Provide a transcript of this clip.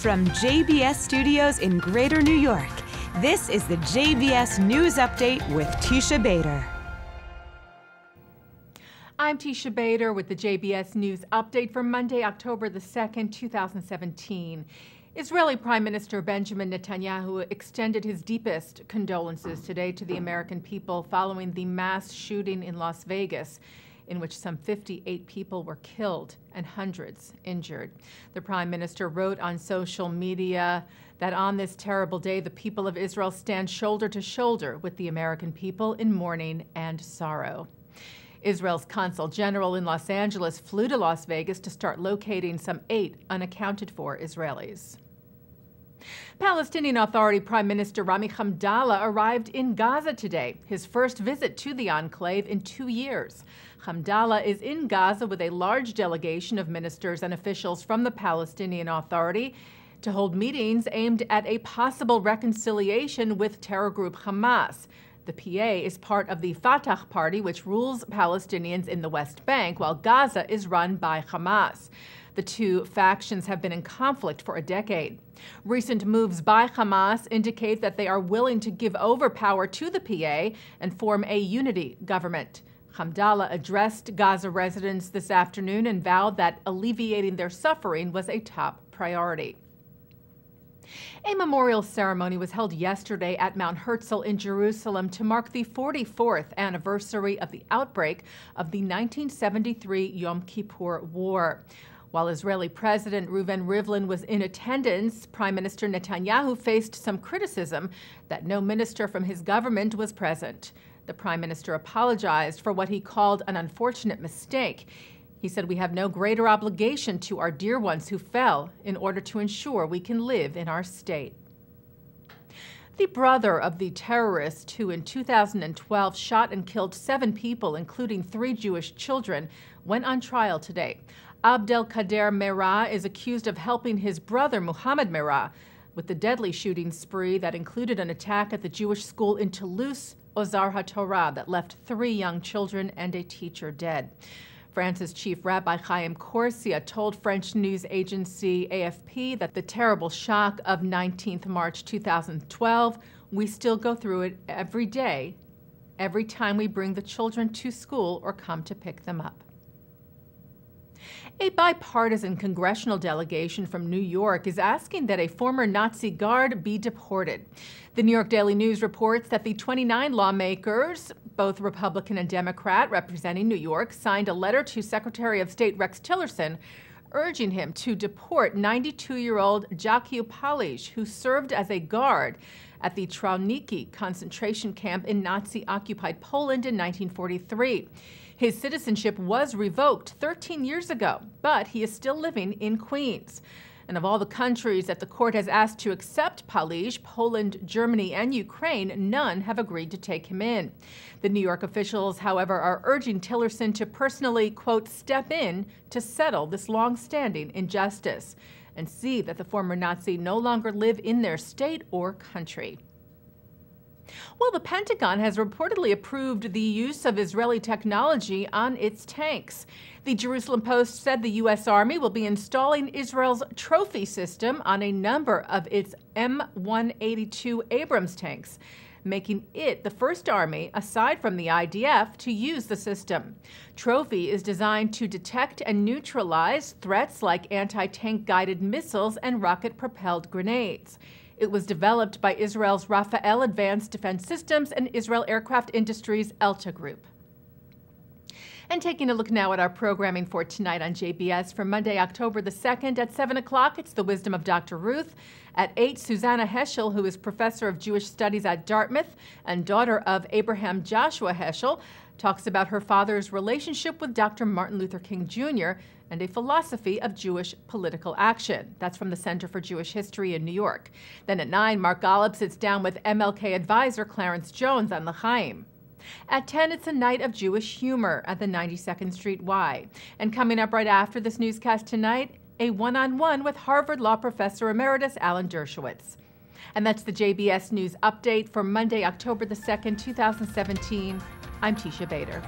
From JBS Studios in Greater New York, this is the JBS News Update with Teisha Bader. I'm Teisha Bader with the JBS News Update for Monday, October the 2nd, 2017. Israeli Prime Minister Benjamin Netanyahu extended his deepest condolences today to the American people following the mass shooting in Las Vegas, in which some 58 people were killed and hundreds injured. The Prime Minister wrote on social media that on this terrible day, the people of Israel stand shoulder to shoulder with the American people in mourning and sorrow. Israel's Consul General in Los Angeles flew to Las Vegas to start locating some 8 unaccounted for Israelis. Palestinian Authority Prime Minister Rami Hamdallah arrived in Gaza today, his first visit to the enclave in 2 years. Hamdallah is in Gaza with a large delegation of ministers and officials from the Palestinian Authority to hold meetings aimed at a possible reconciliation with terror group Hamas. The PA is part of the Fatah party, which rules Palestinians in the West Bank, while Gaza is run by Hamas. The two factions have been in conflict for a decade. Recent moves by Hamas indicate that they are willing to give over power to the PA and form a unity government. Hamdallah addressed Gaza residents this afternoon and vowed that alleviating their suffering was a top priority. A memorial ceremony was held yesterday at Mount Herzl in Jerusalem to mark the 44th anniversary of the outbreak of the 1973 Yom Kippur War. While Israeli President Reuven Rivlin was in attendance, Prime Minister Netanyahu faced some criticism that no minister from his government was present. The Prime Minister apologized for what he called an unfortunate mistake. He said, "We have no greater obligation to our dear ones who fell in order to ensure we can live in our state." The brother of the terrorist who in 2012 shot and killed 7 people, including 3 Jewish children, went on trial today. Abdelkader Merah is accused of helping his brother Mohammed Merah with the deadly shooting spree that included an attack at the Jewish school in Toulouse, Ozar HaTorah, that left 3 young children and a teacher dead. France's Chief Rabbi Chaim Corsia told French news agency AFP that the terrible shock of 19th March 2012, "We still go through it every day, every time we bring the children to school or come to pick them up." A bipartisan congressional delegation from New York is asking that a former Nazi guard be deported. The New York Daily News reports that the 29 lawmakers, both Republican and Democrat, representing New York, signed a letter to Secretary of State Rex Tillerson urging him to deport 92-year-old Jacques Palisz, who served as a guard at the Trauniki concentration camp in Nazi-occupied Poland in 1943. His citizenship was revoked 13 years ago, but he is still living in Queens. And of all the countries that the court has asked to accept Palisz, Poland, Germany, and Ukraine, none have agreed to take him in. The New York officials, however, are urging Tillerson to personally, quote, step in to settle this long-standing injustice and see that the former Nazi no longer live in their state or country. Well, the Pentagon has reportedly approved the use of Israeli technology on its tanks. The Jerusalem Post said the U.S. Army will be installing Israel's trophy system on a number of its M182 Abrams tanks, making it the first army, aside from the IDF, to use the system. Trophy is designed to detect and neutralize threats like anti-tank guided missiles and rocket-propelled grenades. It was developed by Israel's Rafael Advanced Defense Systems and Israel Aircraft Industries Elta Group. And taking a look now at our programming for tonight on JBS for Monday, October the 2nd at 7 o'clock, it's The Wisdom of Dr. Ruth. At 8, Susanna Heschel, who is professor of Jewish Studies at Dartmouth and daughter of Abraham Joshua Heschel, talks about her father's relationship with Dr. Martin Luther King Jr. and a philosophy of Jewish political action. That's from the Center for Jewish History in New York. Then at 9, Mark Golub sits down with MLK advisor Clarence Jones on L'chaim. At 10, it's a night of Jewish humor at the 92nd Street Y. And coming up right after this newscast tonight, a one-on-one with Harvard Law Professor Emeritus Alan Dershowitz. And that's the JBS News Update for Monday, October the 2nd, 2017. I'm Teisha Bader.